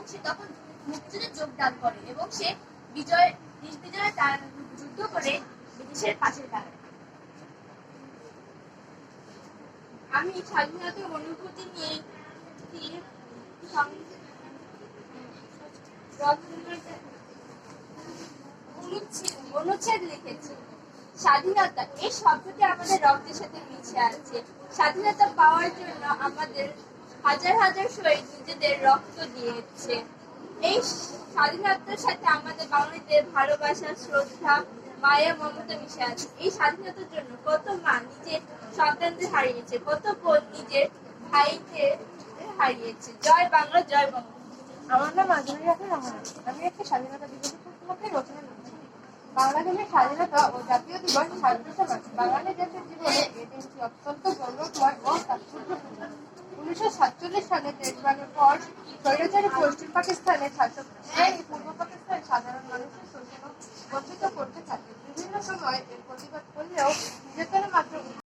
সে তখন মুক্তিযুদ্ধে যোগদান করে এবং সে নির্বিজয় যুদ্ধ করে ব্রিটিশের পাশে দাঁড়ায়। আমি স্বাধীনতার অনুভূতি নিয়ে অনুচ্ছেদ লিখেছি। স্বাধীনতা এই শব্দটি আমাদের রক্তের সাথে মিশে আছে। স্বাধীনতা পাওয়ার জন্য আমাদের হাজার হাজার শহীদ নিজেদের রক্ত দিয়েছে। এই স্বাধীনতার সাথে আমাদের বাঙালিদের ভালোবাসা, শ্রদ্ধা, মায়া, মমতা মিশে আছে। এই স্বাধীনতার জন্য কত মা নিজের সন্তানদের হারিয়েছে, কত বোন নিজের ভাইকে হারিয়েছে। জয় বাংলা, জয় বাংলা। আমার নাম আজমির রাখা রহমান। আমি একটা স্বাধীনতা দিবসের সম্পর্কে রচনা লিখেছি। বাংলাদেশের স্বাধীনতা ও জাতীয় দিবস 26শে মার্চ। বাঙালি জাতির জীবনে এই দিনটি অত্যন্ত গৌরবময় ও তাৎপর্যপূর্ণ। 1947 সালে দেশ ভাগের পর স্বৈরাচারী পশ্চিম পাকিস্তানের শাসক পূর্ব পাকিস্তানের সাধারণ মানুষের শোষণ ও বঞ্চিত